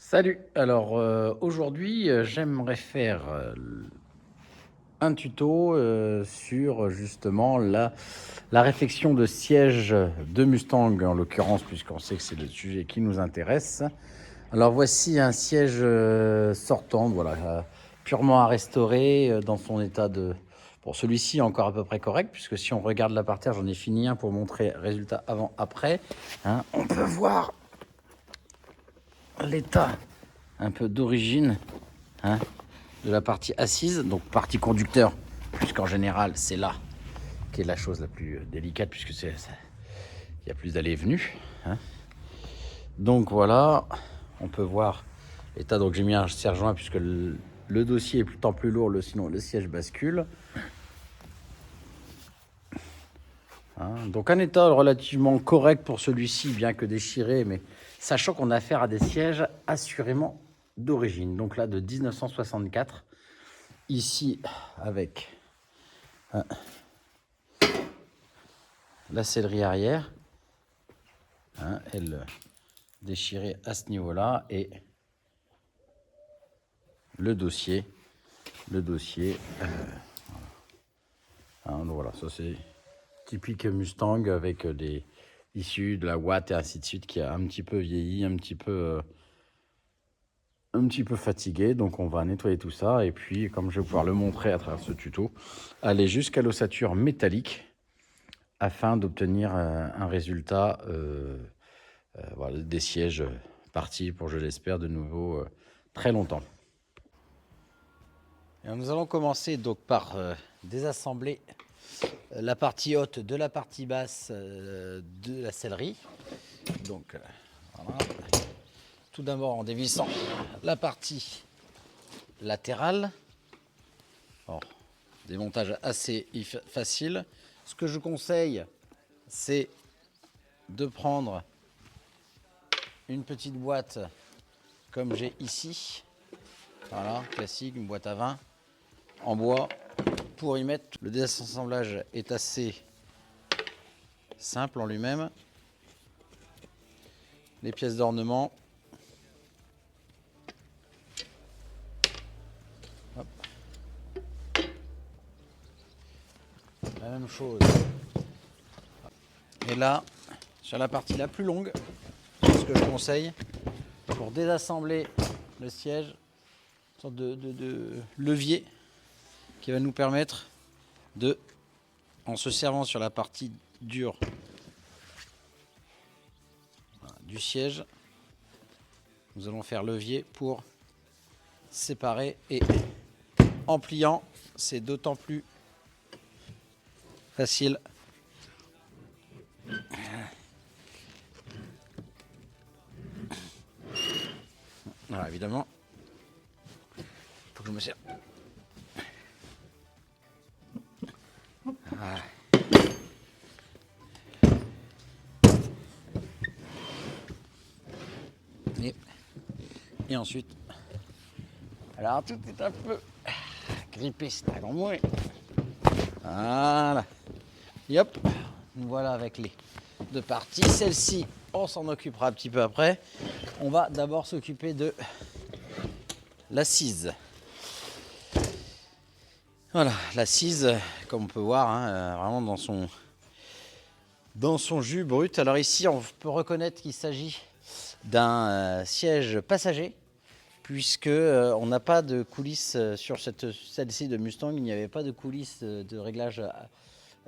Salut! Alors aujourd'hui, j'aimerais faire un tuto sur justement la réflexion de siège de Mustang, en l'occurrence, puisqu'on sait que c'est le sujet qui nous intéresse. Alors voici un siège sortant, voilà, purement à restaurer dans son état de... Bon, celui-ci est encore à peu près correct, puisque si on regarde là par terre, j'en ai fini un pour montrer résultat avant-après. Hein, on peut voir l'état un peu d'origine, hein, de la partie assise, donc partie conducteur, puisqu'en général c'est là qui est la chose la plus délicate, puisque il y a plus d'allées et venues, hein. Donc voilà, on peut voir l'état. Donc j'ai mis un serre-joint puisque le dossier est pourtant plus lourd, sinon le siège bascule, hein. Donc un état relativement correct pour celui-ci, bien que déchiré, mais sachant qu'on a affaire à des sièges assurément d'origine, donc là de 1964, ici avec la sellerie arrière, hein, elle déchirée à ce niveau-là, et le dossier, hein, donc voilà, ça c'est typique Mustang avec des issues de la Watt et ainsi de suite, qui a un petit peu vieilli, un petit peu fatigué. Donc on va nettoyer tout ça, et puis comme je vais pouvoir le montrer à travers ce tuto, aller jusqu'à l'ossature métallique afin d'obtenir un résultat, voilà, des sièges partis pour, je l'espère, de nouveau très longtemps. Et nous allons commencer donc par désassembler la partie haute de la partie basse de la sellerie. Donc voilà. Tout d'abord en dévissant la partie latérale. Alors, démontage assez facile. Ce que je conseille, c'est de prendre une petite boîte comme j'ai ici. Voilà, classique, une boîte à vin en bois pour y mettre. Le désassemblage est assez simple en lui-même. Les pièces d'ornement. Hop. La même chose. Et là, sur la partie la plus longue, ce que je conseille pour désassembler le siège, une sorte de levier qui va nous permettre de, en se servant sur la partie dure du siège, nous allons faire levier pour séparer, et en pliant, c'est d'autant plus facile. Voilà, évidemment, il faut que je me serre. Voilà. Et ensuite, alors tout est un peu grippé, c'est un grand mot. Voilà. Et hop, nous voilà avec les deux parties. Celle-ci, on s'en occupera un petit peu après. On va d'abord s'occuper de l'assise. Voilà, l'assise, comme on peut voir, hein, vraiment dans son jus brut. Alors ici, on peut reconnaître qu'il s'agit d'un siège passager, puisque on n'a pas de coulisses sur celle-ci de Mustang. Il n'y avait pas de coulisses de réglage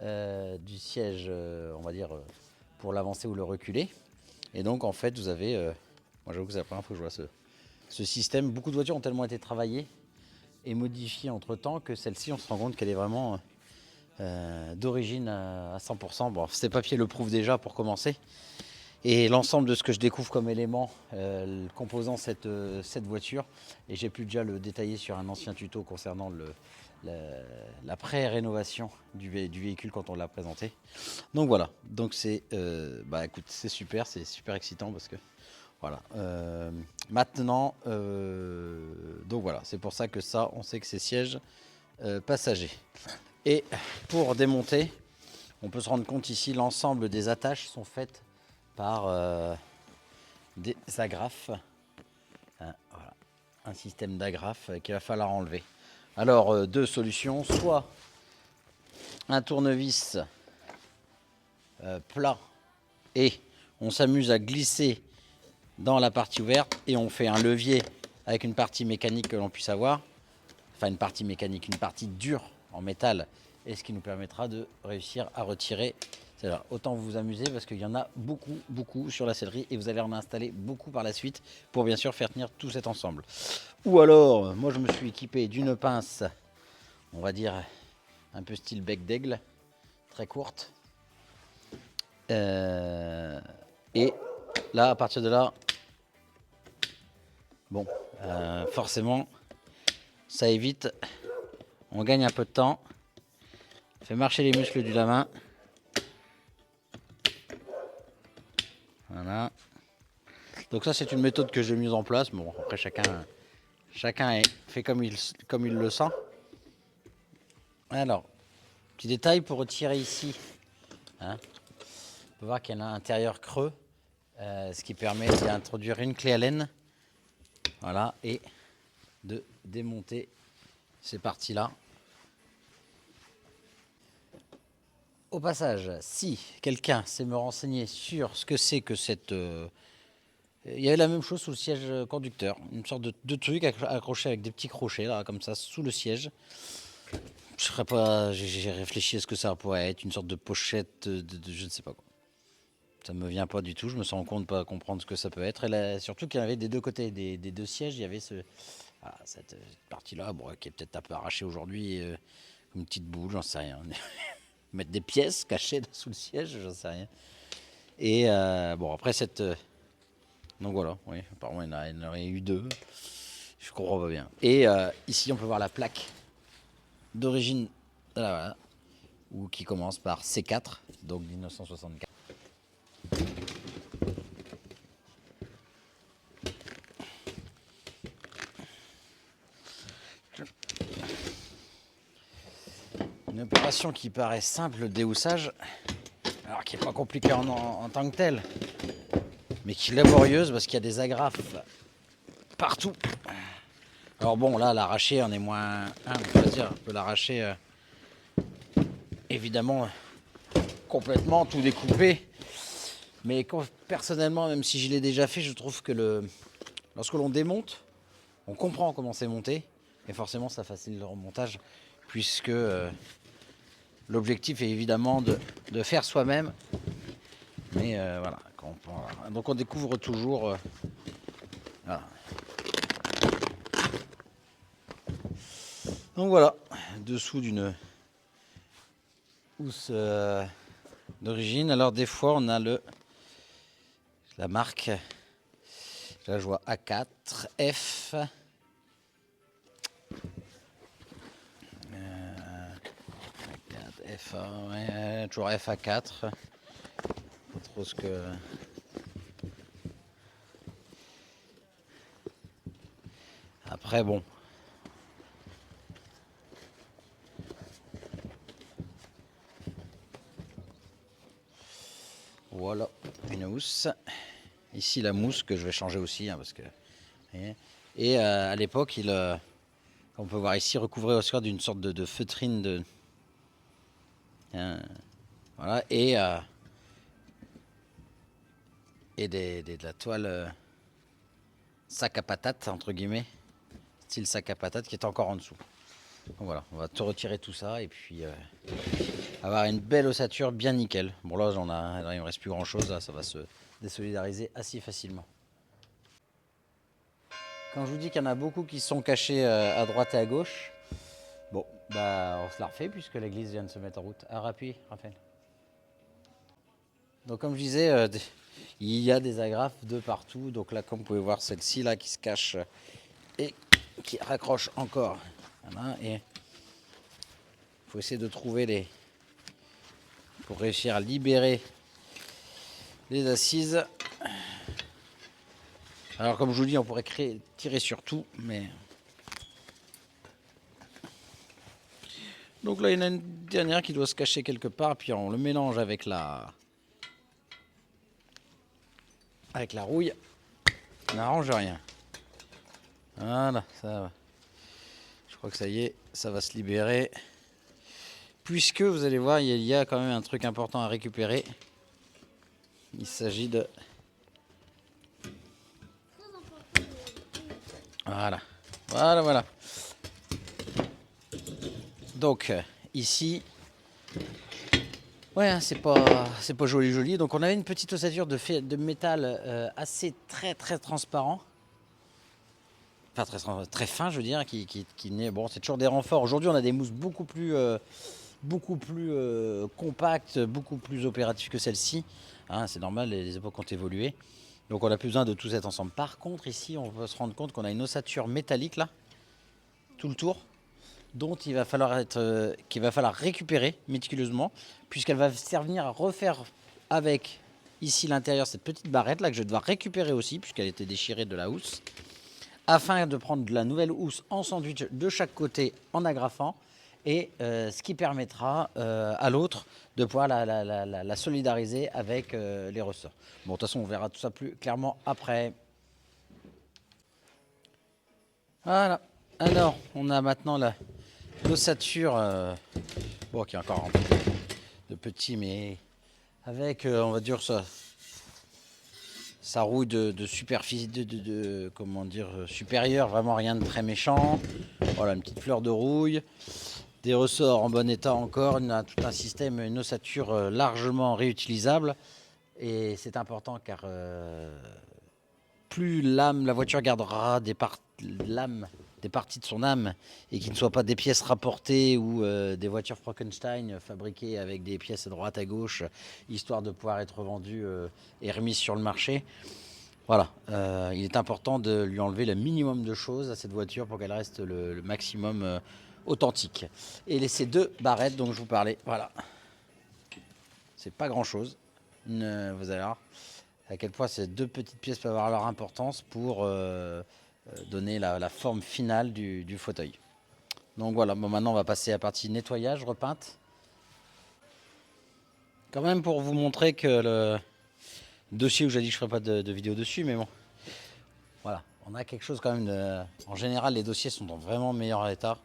du siège, on va dire, pour l'avancer ou le reculer. Et donc en fait vous avez, moi j'avoue que c'est la première fois que je vois ce système. Beaucoup de voitures ont tellement été travaillées et modifiées entre temps que celle-ci, on se rend compte qu'elle est vraiment d'origine à 100%. Bon, ces papiers le prouvent déjà pour commencer. Et l'ensemble de ce que je découvre comme éléments composant cette voiture, et j'ai pu déjà le détailler sur un ancien tuto concernant la pré-rénovation du véhicule quand on l'a présenté. Donc voilà, donc c'est écoute, c'est super excitant parce que voilà. Maintenant, donc voilà, c'est pour ça que ça, on sait que c'est siège passager. Et pour démonter, on peut se rendre compte ici, l'ensemble des attaches sont faites par des agrafes Voilà. Un système d'agrafe qu'il va falloir enlever. Alors, deux solutions. Soit un tournevis plat et on s'amuse à glisser dans la partie ouverte et on fait un levier avec une partie mécanique que l'on puisse avoir. Enfin, une partie mécanique, une partie dure en métal, et ce qui nous permettra de réussir à retirer. Autant vous amuser parce qu'il y en a beaucoup sur la sellerie et vous allez en installer beaucoup par la suite pour bien sûr faire tenir tout cet ensemble. Ou alors, moi je me suis équipé d'une pince, on va dire un peu style bec d'aigle, très courte. Et là, à partir de là, bon, forcément, ça évite, on gagne un peu de temps, fait marcher les muscles de la main. Voilà. Donc ça c'est une méthode que j'ai mise en place. Bon après chacun fait comme il le sent. Alors, petit détail pour retirer ici. On peut voir qu'il y a un intérieur creux, ce qui permet d'introduire une clé Allen. Voilà, et de démonter ces parties-là. Au passage, si quelqu'un sait me renseigner sur ce que c'est que cette... il y avait la même chose sous le siège conducteur, une sorte de truc accroché avec des petits crochets, là, comme ça, sous le siège. J'ai réfléchi à ce que ça pourrait être, une sorte de pochette de je ne sais pas quoi. Ça me vient pas du tout, je me sens compte de pas comprendre ce que ça peut être. Et là, surtout qu'il y avait des deux côtés, des deux sièges, il y avait cette partie-là, bon, qui est peut-être un peu arrachée aujourd'hui, une petite boule, j'en sais rien. Mettre des pièces cachées sous le siège, j'en sais rien. Et bon, après donc voilà, oui, apparemment il y en aurait eu deux. Je comprends pas bien. Et ici, on peut voir la plaque d'origine, voilà, qui commence par C4, donc 1964. Une opération qui paraît simple, le déhoussage, alors qui n'est pas compliquée en tant que telle, mais qui est laborieuse parce qu'il y a des agrafes partout. Alors bon, là, l'arracher, on est moins... on peut dire, on peut l'arracher, évidemment, complètement, tout découpé. Mais personnellement, même si je l'ai déjà fait, je trouve que lorsque l'on démonte, on comprend comment c'est monté. Et forcément, ça facilite le remontage, puisque l'objectif est évidemment de faire soi-même. Mais voilà, donc on découvre toujours... voilà. Donc voilà, dessous d'une housse d'origine. Alors des fois on a la marque, là je vois A4F. FA, ouais, toujours FA4. Pas trop ce que... Après bon. Voilà, une housse. Ici la mousse que je vais changer aussi, parce que... Et à l'époque, on peut voir ici, recouvrait aussi d'une sorte de feutrine voilà, et de la toile sac à patate, entre guillemets, style sac à patate, qui est encore en dessous. Donc voilà, on va te retirer tout ça et puis avoir une belle ossature bien nickel. Bon là, il me reste plus grand chose, là, ça va se désolidariser assez facilement. Quand je vous dis qu'il y en a beaucoup qui sont cachés à droite et à gauche, bon, bah on se la refait puisque l'église vient de se mettre en route. Ah, rappuie, Raphaël. Donc comme je disais, il y a des agrafes de partout. Donc là, comme vous pouvez voir, celle-ci là qui se cache et qui raccroche encore. Voilà, et il faut essayer de trouver pour réussir à libérer les assises. Alors comme je vous dis, on pourrait tirer sur tout, mais... Donc là, il y en a une dernière qui doit se cacher quelque part, puis on le mélange avec la rouille. On n'arrange rien. Voilà, ça va. Je crois que ça y est, ça va se libérer. Puisque vous allez voir, il y a quand même un truc important à récupérer. Il s'agit de... Voilà. Voilà, voilà. Donc, ici... Ouais, hein, c'est pas joli joli. Donc on avait une petite ossature de métal assez très transparent. Enfin très fin, je veux dire, qui n'est... Bon, c'est toujours des renforts. Aujourd'hui, on a des mousses beaucoup plus compactes, beaucoup plus opératives que celle-ci. Hein, c'est normal, les époques ont évolué. Donc on n'a plus besoin de tout cet ensemble. Par contre, ici, on peut se rendre compte qu'on a une ossature métallique là, tout le tour, dont qu'il va falloir récupérer méticuleusement, puisqu'elle va servir à refaire avec ici l'intérieur cette petite barrette là que je vais devoir récupérer aussi, puisqu'elle était déchirée de la housse, afin de prendre de la nouvelle housse en sandwich de chaque côté en agrafant, et ce qui permettra à l'autre de pouvoir la solidariser avec les ressorts. Bon, de toute façon, on verra tout ça plus clairement après. Voilà. Alors, on a maintenant l'ossature, bon, qui est encore remplie de petits, mais avec, on va dire, ça rouille de superficie, comment dire, supérieure, vraiment rien de très méchant. Voilà, une petite fleur de rouille. Des ressorts en bon état encore, tout un système, une ossature largement réutilisable. Et c'est important car plus la voiture gardera des parties de son âme et qui ne soient pas des pièces rapportées ou des voitures Frankenstein fabriquées avec des pièces à droite à gauche, histoire de pouvoir être vendues et remises sur le marché. Voilà, il est important de lui enlever le minimum de choses à cette voiture pour qu'elle reste le maximum authentique. Et ces deux barrettes dont je vous parlais, voilà, c'est pas grand chose. Vous allez voir à quel point ces deux petites pièces peuvent avoir leur importance pour donner la forme finale du fauteuil. Donc voilà, bon, maintenant on va passer à la partie nettoyage, repeinte. Quand même pour vous montrer que le dossier où j'ai dit que je ne ferai pas de vidéo dessus, mais bon, voilà, on a quelque chose quand même de... En général, les dossiers sont dans vraiment meilleur état,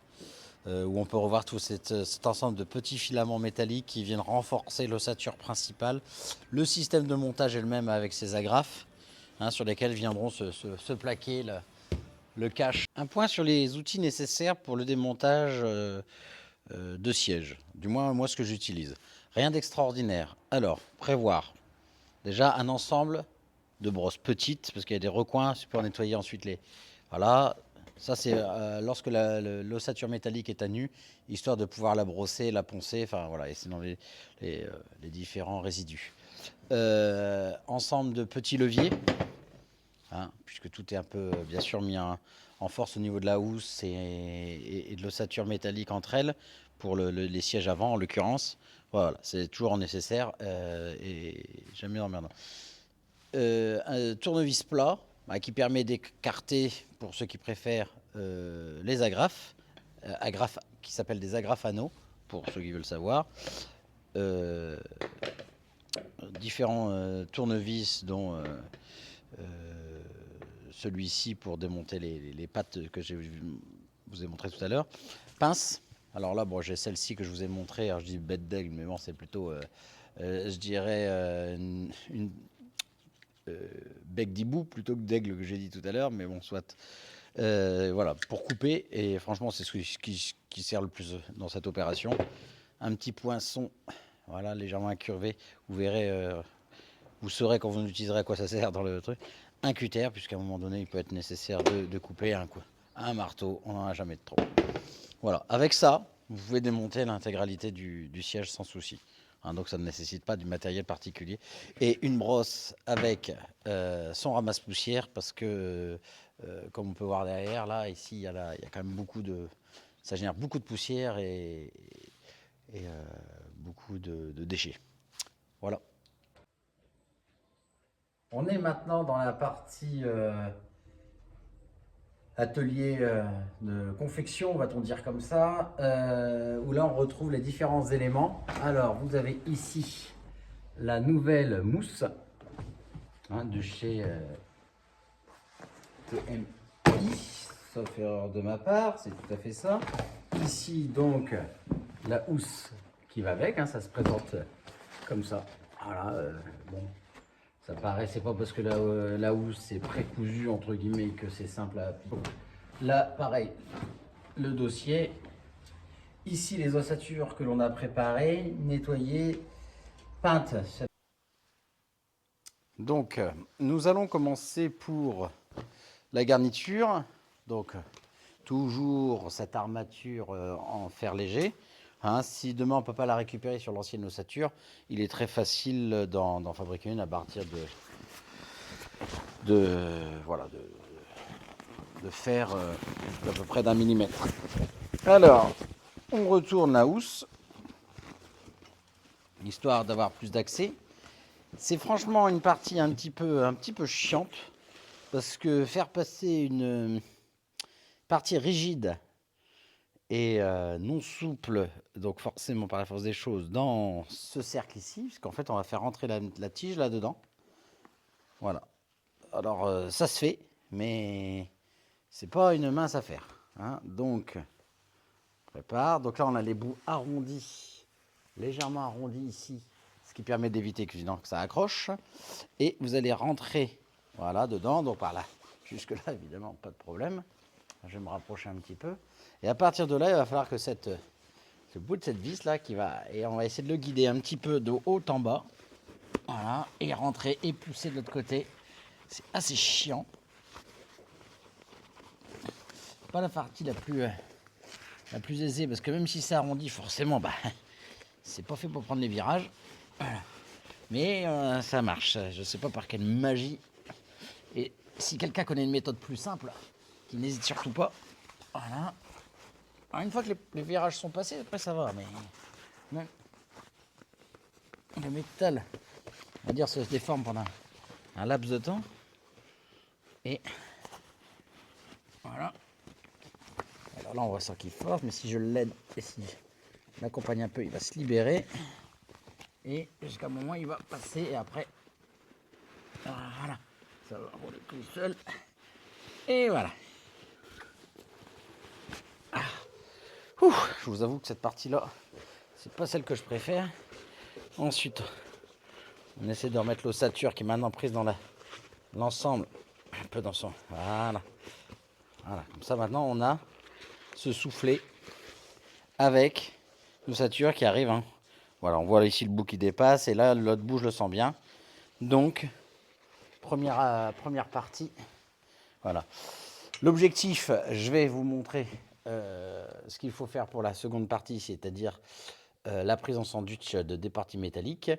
où on peut revoir tout cet ensemble de petits filaments métalliques qui viennent renforcer l'ossature principale. Le système de montage est le même avec ces agrafes, hein, sur lesquelles viendront se plaquer le cache. Un point sur les outils nécessaires pour le démontage de sièges, du moins moi ce que j'utilise. Rien d'extraordinaire. Alors, prévoir déjà un ensemble de brosses petites, parce qu'il y a des recoins, c'est pour nettoyer ensuite les... Voilà, ça c'est lorsque l'ossature métallique est à nu, histoire de pouvoir la brosser, la poncer, enfin voilà, et c'est dans les différents résidus. Ensemble de petits leviers, hein, puisque tout est un peu bien sûr mis en force au niveau de la housse et de l'ossature métallique entre elles, pour les sièges avant en l'occurrence. Voilà, c'est toujours nécessaire et jamais emmerdant. Un tournevis plat qui permet d'écarter, pour ceux qui préfèrent, les agrafes, agrafes qui s'appellent des agrafes anneaux, pour ceux qui veulent savoir. Différents tournevis, dont celui-ci pour démonter les pattes que je vous ai montré tout à l'heure. Pince. Alors là, bon, j'ai celle-ci que je vous ai montré. Alors je dis bête d'aigle, mais bon, c'est plutôt, je dirais, une bec d'hibou plutôt que d'aigle que j'ai dit tout à l'heure, mais bon, soit. Voilà, pour couper, et franchement, c'est ce qui sert le plus dans cette opération. Un petit poinçon, voilà, légèrement incurvé. Vous verrez, vous saurez quand vous utiliserez à quoi ça sert dans le truc. Un cutter, puisqu'à un moment donné, il peut être nécessaire de couper un marteau. On n'en a jamais de trop. Voilà, avec ça, vous pouvez démonter l'intégralité du siège sans souci. Hein, donc ça ne nécessite pas du matériel particulier. Et une brosse avec son ramasse-poussière, parce que, comme on peut voir derrière, là, ici, il y a quand même beaucoup de... Ça génère beaucoup de poussière et beaucoup de déchets. Voilà. On est maintenant dans la partie atelier de confection, va-t-on dire comme ça, où là on retrouve les différents éléments. Alors vous avez ici la nouvelle mousse, hein, de chez TMI. sauf erreur de ma part, c'est tout à fait ça. Ici, donc, la housse qui va avec, hein, ça se présente comme ça. Voilà, bon, ça paraît, c'est pas parce que la housse c'est précousu, entre guillemets, que c'est simple à appliquer. Là, pareil, le dossier. Ici, les ossatures que l'on a préparées, nettoyées, peintes. Donc, nous allons commencer pour la garniture. Donc, toujours cette armature en fer léger. Hein, si demain on ne peut pas la récupérer sur l'ancienne ossature, il est très facile d'en fabriquer une à partir de fer d'à peu près d'1 millimètre. Alors, on retourne la housse, histoire d'avoir plus d'accès. C'est franchement une partie un petit peu chiante, parce que faire passer une partie rigide et non souple, donc forcément par la force des choses, dans ce cercle ici, puisqu'en fait on va faire rentrer la tige là-dedans. Voilà. Alors ça se fait, mais c'est pas une mince affaire. Hein. Donc, prépare. Donc là on a les bouts arrondis, légèrement arrondis ici, ce qui permet d'éviter que ça accroche. Et vous allez rentrer, voilà, dedans, donc par là. Jusque là évidemment pas de problème. Je vais me rapprocher un petit peu. Et à partir de là, il va falloir que ce bout de cette vis là et on va essayer de le guider un petit peu de haut en bas. Voilà, et rentrer et pousser de l'autre côté. C'est assez chiant. Pas la partie la plus aisée, parce que même si c'est arrondi, forcément, c'est pas fait pour prendre les virages. Voilà. Mais ça marche. Je sais pas par quelle magie. Et si quelqu'un connaît une méthode plus simple, qui n'hésite surtout pas. Voilà. Alors une fois que les virages sont passés, après ça va, mais non. Le métal, on va dire, se déforme pendant un laps de temps. Et voilà. Alors là, on voit ça qui force, mais si je l'aide et si je l'accompagne un peu, il va se libérer. Et jusqu'à un moment, il va passer et après, voilà, ça va rouler tout seul. Et voilà. Je vous avoue que cette partie-là, c'est pas celle que je préfère. Ensuite, on essaie de remettre l'ossature qui est maintenant prise dans l'ensemble, un peu dans son... Voilà. Voilà. Comme ça, maintenant, on a ce soufflet avec l'ossature qui arrive. Hein. Voilà, on voit ici le bout qui dépasse et là, l'autre bout, je le sens bien. Donc, première partie. Voilà. L'objectif, je vais vous montrer ce qu'il faut faire pour la seconde partie, c'est-à-dire la prise en sandwich de des parties métalliques.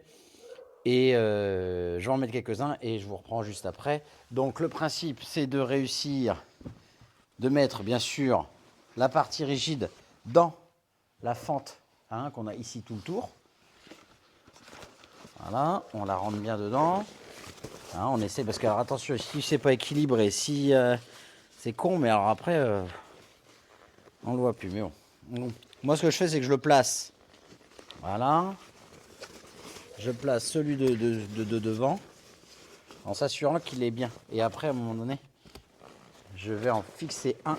Et je vais en mettre quelques-uns et je vous reprends juste après. Donc le principe, c'est de réussir de mettre bien sûr la partie rigide dans la fente qu'on a ici tout le tour. Voilà, on la rentre bien dedans. Hein, on essaie, parce que alors, attention, si c'est pas équilibré, si c'est con, mais alors après, on le voit plus. Mais bon. Moi, ce que je fais, c'est que je le place. Voilà. Je place celui de devant en s'assurant qu'il est bien. Et après, à un moment donné, je vais en fixer un.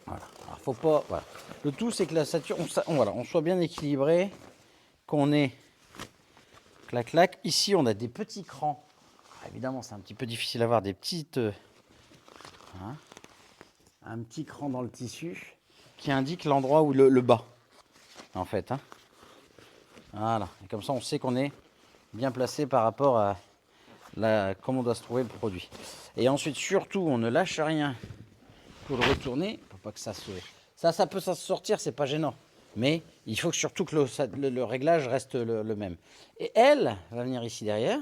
Voilà. Alors, faut pas. Voilà. Le tout, c'est que la ossature, on soit bien équilibré, qu'on ait clac clac. Ici, on a des petits crans. Alors, évidemment, c'est un petit peu difficile d'avoir des petites. Un petit cran dans le tissu qui indique l'endroit où le bas, en fait. Hein. Voilà. Et comme ça, on sait qu'on est bien placé par rapport à comment on doit se trouver le produit. Et ensuite, surtout, on ne lâche rien pour le retourner, pour pas que ça se... Ça peut se sortir, c'est pas gênant. Mais il faut surtout que le réglage reste le même. Et elle va venir ici derrière.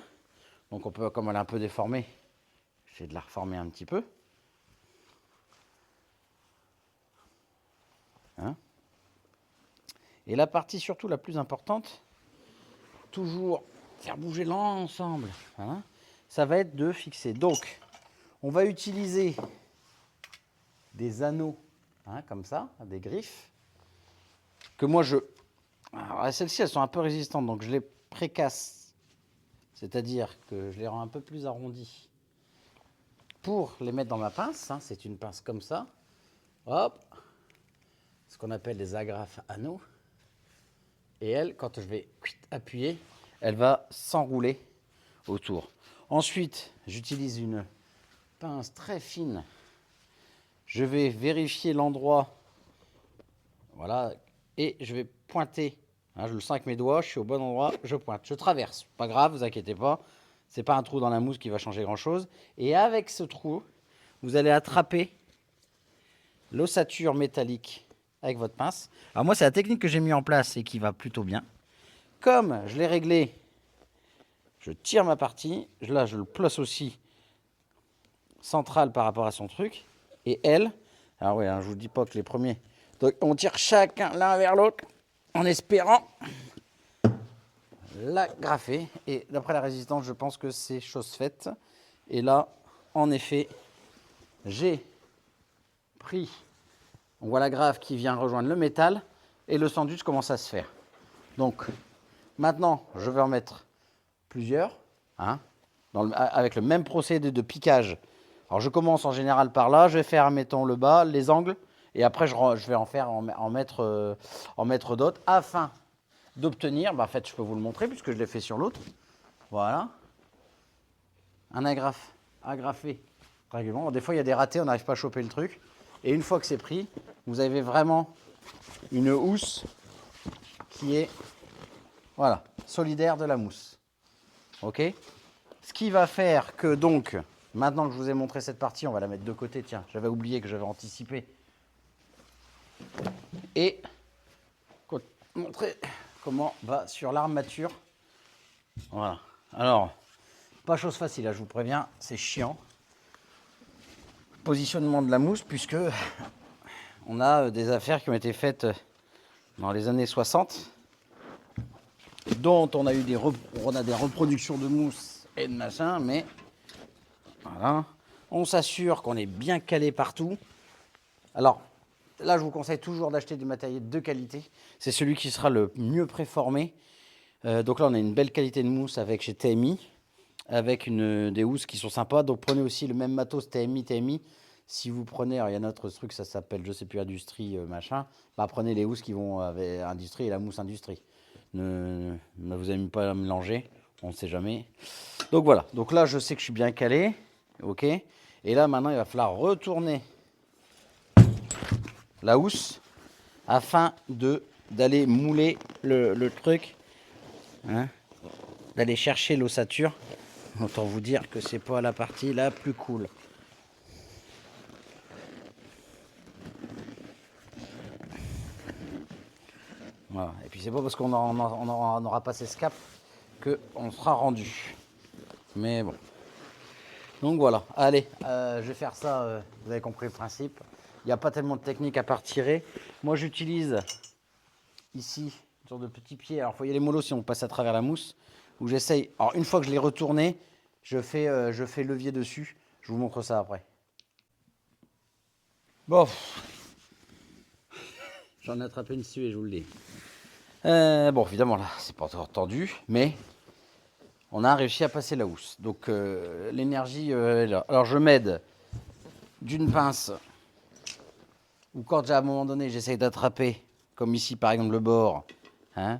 Donc on peut, comme elle est un peu déformée, j'essaie de la reformer un petit peu. Hein. Et la partie surtout la plus importante, toujours faire bouger l'ensemble, hein, ça va être de fixer. Donc, on va utiliser des anneaux, comme ça, des griffes, que moi je... Alors, celles-ci, elles sont un peu résistantes, donc je les précasse, c'est-à-dire que je les rends un peu plus arrondies pour les mettre dans ma pince, hein, c'est une pince comme ça, hop, ce qu'on appelle des agrafes anneaux. Et elle, quand je vais appuyer, elle va s'enrouler autour. Ensuite, j'utilise une pince très fine. Je vais vérifier l'endroit, voilà, et je vais pointer. Hein, je le sens avec mes doigts, je suis au bon endroit, je pointe, je traverse. Pas grave, vous inquiétez pas, c'est pas un trou dans la mousse qui va changer grand-chose. Et avec ce trou, vous allez attraper l'ossature métallique avec votre pince. Alors moi, c'est la technique que j'ai mis en place et qui va plutôt bien. Comme je l'ai réglé, je tire ma partie. Là, je le place aussi central par rapport à son truc. Et elle, alors oui, hein, je vous dis pas que les premiers. Donc on tire chacun l'un vers l'autre en espérant la graffer. Et d'après la résistance, je pense que c'est chose faite. Et là, en effet, j'ai pris. On voit la graffe qui vient rejoindre le métal et le sandwich commence à se faire. Donc maintenant, je vais en mettre plusieurs, hein, avec le même procédé de piquage. Alors je commence en général par là, je vais faire, mettons, le bas, les angles, et après je vais en mettre d'autres afin d'obtenir, en fait je peux vous le montrer puisque je l'ai fait sur l'autre, voilà, un agrafé régulièrement. Des fois il y a des ratés, on n'arrive pas à choper le truc, et une fois que c'est pris, vous avez vraiment une housse qui est, voilà, solidaire de la mousse. Ok ? Ce qui va faire que donc, maintenant que je vous ai montré cette partie, on va la mettre de côté. Tiens, j'avais oublié que j'avais anticipé. Et montrer comment va sur l'armature. Voilà. Alors, pas chose facile, là, je vous préviens, c'est chiant. Positionnement de la mousse, puisque on a des affaires qui ont été faites dans les années 60, dont on a eu des reproductions de mousse et de machin, mais voilà. On s'assure qu'on est bien calé partout. Alors, là, je vous conseille toujours d'acheter du matériel de qualité. C'est celui qui sera le mieux préformé. Donc là, on a une belle qualité de mousse avec chez TMI, avec des housses qui sont sympas. Donc prenez aussi le même matos TMI. Si vous prenez, alors il y a notre truc, ça s'appelle, je sais plus, Industrie, machin. Bah, prenez les housses qui vont avec Industrie et la mousse Industrie. Ne vous aimez pas à mélanger, on ne sait jamais. Donc voilà, donc là je sais que je suis bien calé, ok. Et là maintenant il va falloir retourner la housse afin d'aller mouler le truc, hein, d'aller chercher l'ossature. Autant vous dire que c'est pas la partie la plus cool. Voilà. Et puis c'est pas parce qu'on n'aura pas ces scaps qu'on sera rendu. Mais bon. Donc voilà, allez, je vais faire ça, vous avez compris le principe. Il n'y a pas tellement de technique à part tirer. Moi j'utilise ici une sorte de petit pied. Alors il faut y aller mollo si on passe à travers la mousse. Où j'essaye, alors une fois que je l'ai retourné, je fais levier dessus. Je vous montre ça après. Bon, j'en ai attrapé une suée, je vous le dis. Bon, évidemment là, c'est pas encore tendu, mais on a réussi à passer la housse. Donc l'énergie est là. Alors je m'aide d'une pince, ou quand à un moment donné j'essaye d'attraper, comme ici par exemple le bord, hein,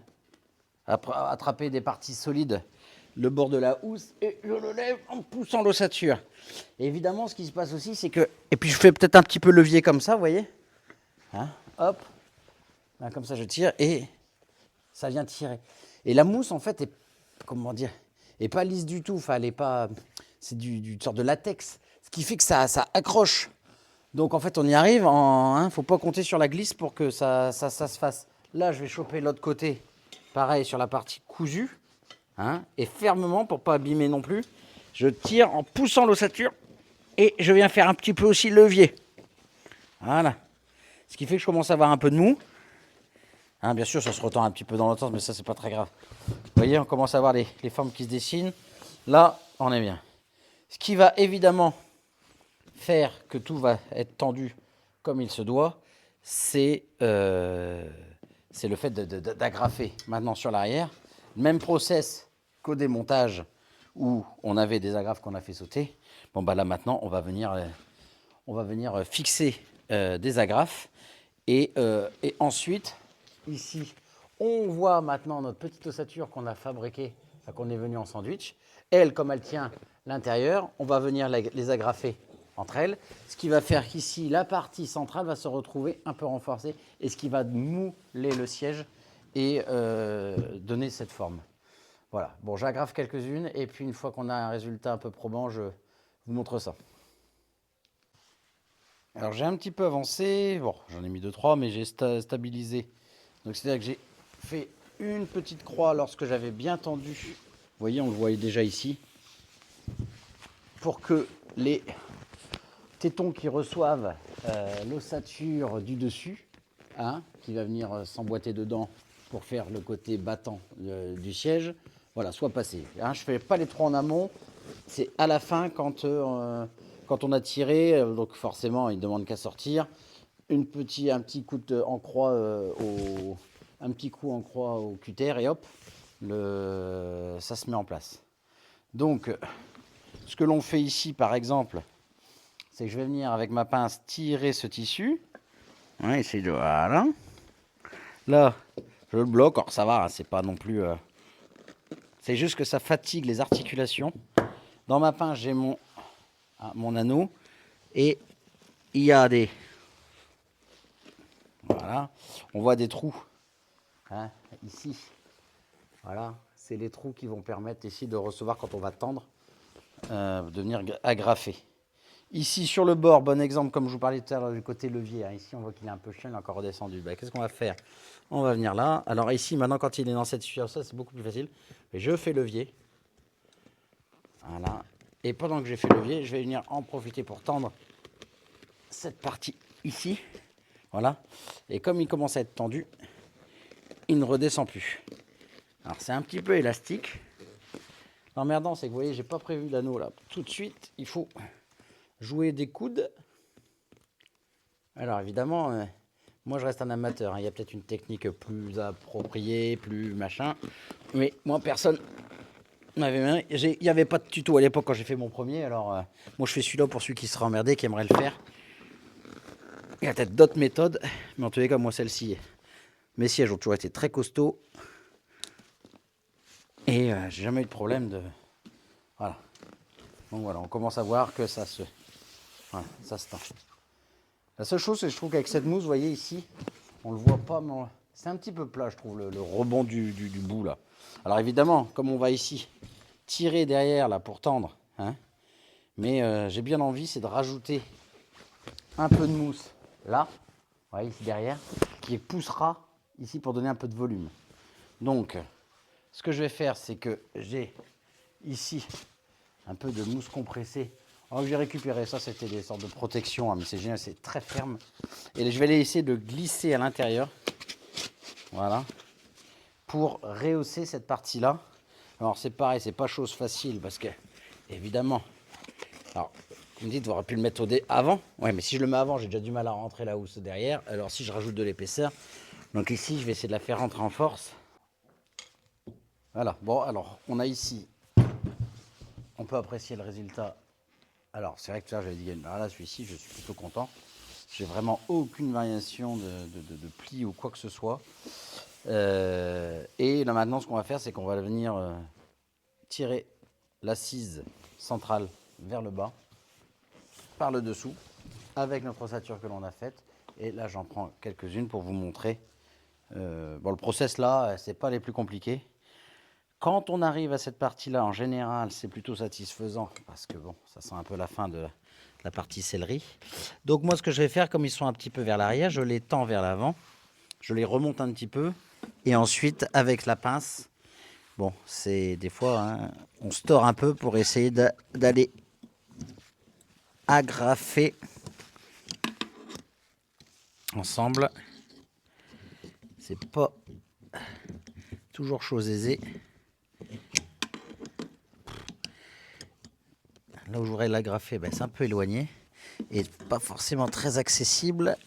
attraper des parties solides, le bord de la housse, et je le lève en poussant l'ossature. Et évidemment ce qui se passe aussi c'est que, et puis je fais peut-être un petit peu levier comme ça, vous voyez, hein, hop, là, comme ça je tire et ça vient tirer. Et la mousse en fait est, comment dire, est pas lisse du tout, enfin elle est pas, c'est du sorte de latex, ce qui fait que ça accroche. Donc en fait on y arrive, faut pas compter sur la glisse pour que ça se fasse. Là je vais choper l'autre côté, pareil sur la partie cousue, hein, et fermement pour pas abîmer non plus. Je tire en poussant l'ossature et je viens faire un petit peu aussi levier. Voilà. Ce qui fait que je commence à avoir un peu de mou. Hein, bien sûr ça se retend un petit peu dans l'autre sens, mais ça c'est pas très grave. Vous voyez, on commence à voir les formes qui se dessinent. Là, on est bien. Ce qui va évidemment faire que tout va être tendu comme il se doit, c'est le fait d'agrafer maintenant sur l'arrière. Même process qu'au démontage où on avait des agrafes qu'on a fait sauter. Bon bah là maintenant on va venir fixer des agrafes et ensuite ici on voit maintenant notre petite ossature qu'on a fabriquée, enfin, qu'on est venu en sandwich. Elle, comme elle tient l'intérieur, on va venir les agrafer entre elles, ce qui va faire qu'ici la partie centrale va se retrouver un peu renforcée et ce qui va mouler le siège et donner cette forme. Voilà, bon, j'agrafe quelques-unes et puis une fois qu'on a un résultat un peu probant, je vous montre ça. Alors j'ai un petit peu avancé, bon, j'en ai mis 2-3, mais j'ai stabilisé. Donc c'est-à-dire que j'ai fait une petite croix lorsque j'avais bien tendu. Vous voyez, on le voyait déjà ici. Pour que les tétons qui reçoivent l'ossature du dessus, hein, qui va venir s'emboîter dedans pour faire le côté battant du siège, voilà, soit passé. Hein, je ne fais pas les trois en amont, c'est à la fin quand on a tiré, donc forcément il ne demande qu'à sortir, un petit coup en croix un petit coup en croix au cutter et hop, ça se met en place. Donc ce que l'on fait ici par exemple, c'est que je vais venir avec ma pince tirer ce tissu. Ouais, essayer de... Voilà. Là, je le bloque. Alors ça va, hein, c'est pas non plus... C'est juste que ça fatigue les articulations. Dans ma pince, j'ai mon anneau. Et il y a des... Voilà. On voit des trous. Hein, ici. Voilà. C'est les trous qui vont permettre ici de recevoir quand on va tendre, de venir agrafer. Ici sur le bord, bon exemple, comme je vous parlais tout à l'heure du côté levier, hein, ici on voit qu'il est un peu chiant, il est encore redescendu. Ben, qu'est-ce qu'on va faire? On va venir là. Alors ici, maintenant quand il est dans cette situation, c'est beaucoup plus facile. Mais je fais levier. Voilà. Et pendant que j'ai fait levier, je vais venir en profiter pour tendre cette partie ici. Voilà. Et comme il commence à être tendu, il ne redescend plus. Alors c'est un petit peu élastique. L'emmerdant, c'est que vous voyez, j'ai pas prévu l'anneau là. Tout de suite, il faut jouer des coudes. Alors évidemment, moi je reste un amateur, hein. Il y a peut-être une technique plus appropriée, plus machin. Mais moi personne m'avait... Il n'y avait pas de tuto à l'époque quand j'ai fait mon premier. Alors moi je fais celui-là pour celui qui sera emmerdé, qui aimerait le faire. Il y a peut-être d'autres méthodes. Mais en tous les cas, moi celle-ci, mes sièges ont toujours été très costauds. Et j'ai jamais eu de problème de... Voilà. Donc voilà, on commence à voir que ça se... Voilà, ça se tend. La seule chose, c'est que je trouve qu'avec cette mousse, vous voyez ici, on le voit pas, mais c'est un petit peu plat, je trouve, le rebond du bout là. Alors évidemment, comme on va ici tirer derrière là pour tendre, hein, mais j'ai bien envie, c'est de rajouter un peu de mousse là, vous voyez ici derrière, qui poussera ici pour donner un peu de volume. Donc, ce que je vais faire, c'est que j'ai ici un peu de mousse compressée. Alors j'ai récupéré ça, c'était des sortes de protection, hein, mais c'est génial, c'est très ferme. Et je vais essayer de glisser à l'intérieur, voilà, pour rehausser cette partie-là. Alors c'est pareil, c'est pas chose facile parce que, évidemment, alors vous me dites, vous auriez pu le mettre avant. Ouais, mais si je le mets avant, j'ai déjà du mal à rentrer la housse derrière. Alors si je rajoute de l'épaisseur, donc ici, je vais essayer de la faire rentrer en force. Voilà, bon, alors on a ici, on peut apprécier le résultat. Alors, c'est vrai que ça, j'avais dit, là, celui-ci, je suis plutôt content. J'ai vraiment aucune variation de pli ou quoi que ce soit. Et là, maintenant, ce qu'on va faire, c'est qu'on va venir tirer l'assise centrale vers le bas, par le dessous, avec notre ossature que l'on a faite. Et là, j'en prends quelques-unes pour vous montrer. Bon, le process là, c'est pas les plus compliqués. Quand on arrive à cette partie-là, en général, c'est plutôt satisfaisant parce que bon, ça sent un peu la fin de la partie céleri. Donc moi, ce que je vais faire, comme ils sont un petit peu vers l'arrière, je les tends vers l'avant, je les remonte un petit peu et ensuite, avec la pince, bon, c'est des fois, hein, on se tord un peu pour essayer d'aller agrafer ensemble. C'est pas toujours chose aisée. Là où je voudrais l'agrafer, ben, c'est un peu éloigné et pas forcément très accessible.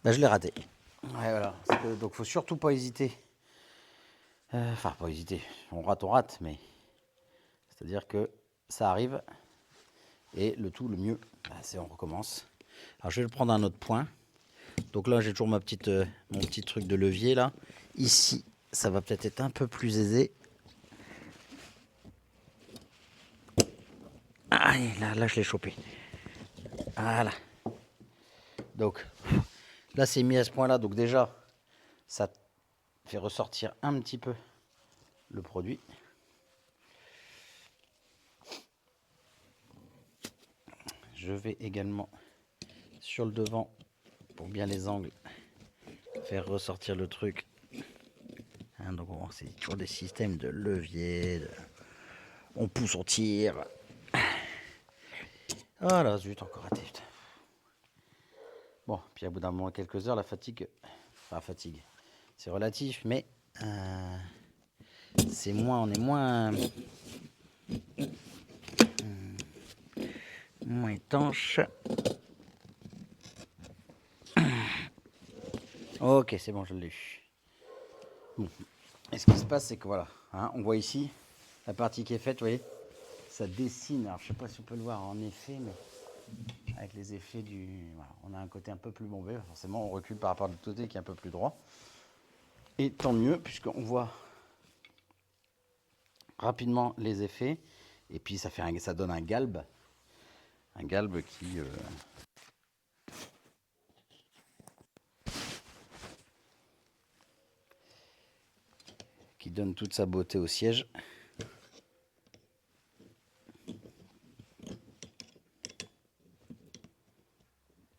Ben, je l'ai raté. Ouais, voilà. Donc, faut surtout pas hésiter. Enfin, pas hésiter. On rate, mais c'est-à-dire que ça arrive. Et le tout, le mieux, c'est on recommence. Alors, je vais prendre un autre point. Donc là, j'ai toujours mon petit truc de levier là. Ici, ça va peut-être être un peu plus aisé. Ah, là, je l'ai chopé. Voilà. Donc, là, c'est mis à ce point-là. Donc déjà, ça fait ressortir un petit peu le produit. Je vais également, sur le devant, pour bien les angles, faire ressortir le truc. Hein, donc, c'est toujours des systèmes de levier. On pousse, on tire. Voilà, zut, encore raté. Putain. Bon, puis à bout d'un moment, quelques heures, la fatigue. Enfin, fatigue. C'est relatif, mais c'est moins, on est moins étanche. Ok, c'est bon, je l'ai eu. Bon. Et ce qui se passe, c'est que voilà, hein, on voit ici la partie qui est faite, vous voyez, ça dessine. Alors, je sais pas si on peut le voir en effet, mais avec les effets du, voilà, on a un côté un peu plus bombé. Forcément, on recule par rapport à l'autre côté qui est un peu plus droit. Et tant mieux, puisqu'on voit rapidement les effets. Et puis ça donne un galbe qui donne toute sa beauté au siège.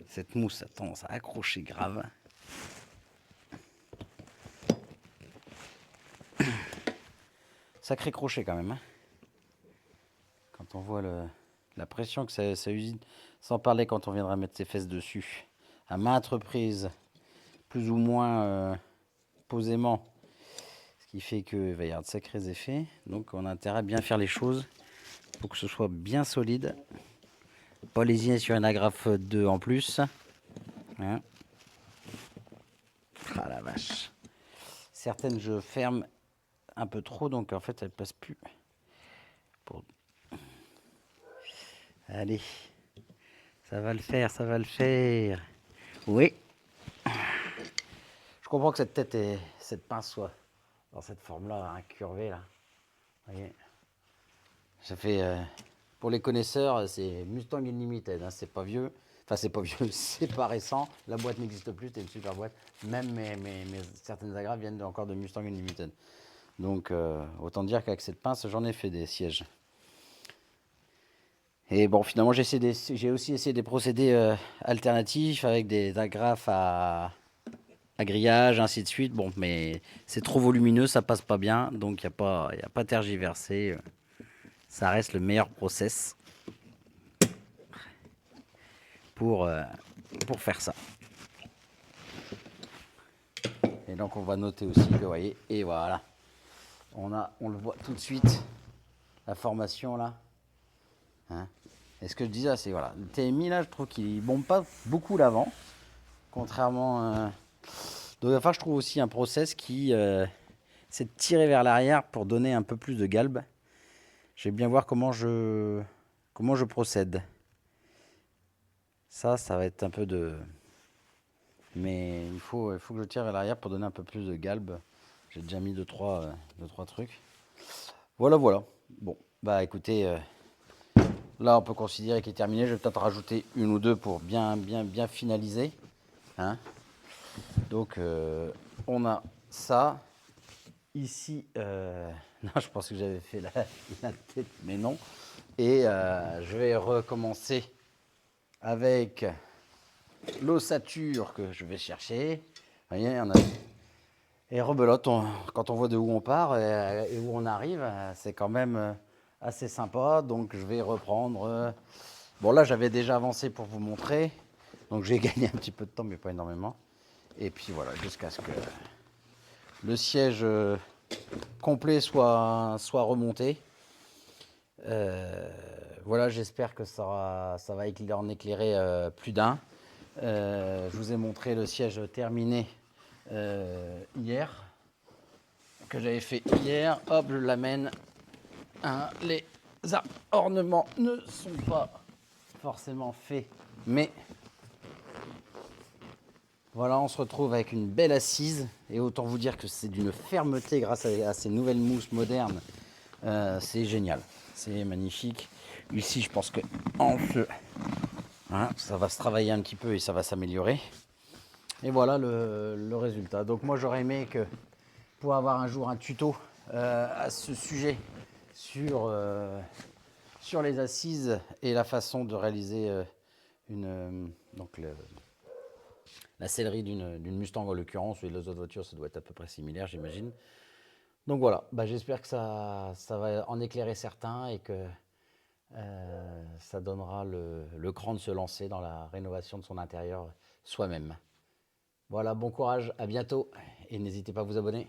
Cette mousse a tendance à accrocher grave. Sacré crochet quand même. Hein. Quand on voit la pression que ça usine, sans parler quand on viendra mettre ses fesses dessus, à maintes reprises, plus ou moins posément, ce qui fait qu'il va y avoir de sacrés effets. Donc on a intérêt à bien faire les choses pour que ce soit bien solide. Pas lésiner sur une agrafe 2 en plus. Hein. Ah la vache. Certaines je ferme un peu trop, donc en fait elles passent plus. Allez, ça va le faire, ça va le faire. Oui. Je comprends que cette pince soit dans cette forme-là, incurvée là. Vous voyez. Ça fait, pour les connaisseurs, c'est Mustang Unlimited. Hein, c'est pas vieux. Enfin, c'est pas vieux, c'est pas récent. La boîte n'existe plus, c'était une super boîte. Même certaines agrafes viennent encore de Mustang Unlimited. Donc, autant dire qu'avec cette pince, j'en ai fait des sièges. Et bon, finalement, j'ai aussi essayé des procédés alternatifs avec des agrafes à grillage, ainsi de suite. Bon, mais c'est trop volumineux, ça passe pas bien. Donc, il n'y a pas tergiversé. Ça reste le meilleur process pour faire ça. Et donc, on va noter aussi que, vous voyez, et voilà. On le voit tout de suite, la formation là. Hein. Et ce que je disais, c'est voilà, le TMI là, je trouve qu'il bombe pas beaucoup l'avant, contrairement. Donc, enfin, je trouve aussi un process qui c'est de tirer vers l'arrière pour donner un peu plus de galbe. Je vais bien voir comment je procède. Ça va être un peu de. Mais il faut que je tire vers l'arrière pour donner un peu plus de galbe. J'ai déjà mis 2-3 trucs. Voilà. Bon, bah écoutez. Là, on peut considérer qu'il est terminé. Je vais peut-être rajouter une ou deux pour bien finaliser. Hein. Donc, on a ça. Ici, non, je pense que j'avais fait la tête, mais non. Et je vais recommencer avec l'ossature que je vais chercher. Vous voyez, et rebelote, quand on voit de où on part et où on arrive, c'est quand même assez sympa. Donc, je vais reprendre. Bon, là, j'avais déjà avancé pour vous montrer. Donc, j'ai gagné un petit peu de temps, mais pas énormément. Et puis voilà, jusqu'à ce que le siège complet soit remonté. Voilà, j'espère que ça va en éclairer plus d'un. Je vous ai montré le siège terminé hier, que j'avais fait hier. Hop, je l'amène. Hein, les ornements ne sont pas forcément faits, mais voilà, on se retrouve avec une belle assise. Et autant vous dire que c'est d'une fermeté grâce à ces nouvelles mousses modernes. C'est génial, c'est magnifique. Ici, je pense que hein, ça va se travailler un petit peu et ça va s'améliorer. Et voilà le résultat. Donc moi, j'aurais aimé que pour avoir un jour un tuto à ce sujet sur les assises et la façon de réaliser donc la sellerie d'une Mustang en l'occurrence, et les autres voitures, ça doit être à peu près similaire, j'imagine. Donc voilà, j'espère que ça va en éclairer certains et que ça donnera le cran de se lancer dans la rénovation de son intérieur soi-même. Voilà, bon courage, à bientôt et n'hésitez pas à vous abonner.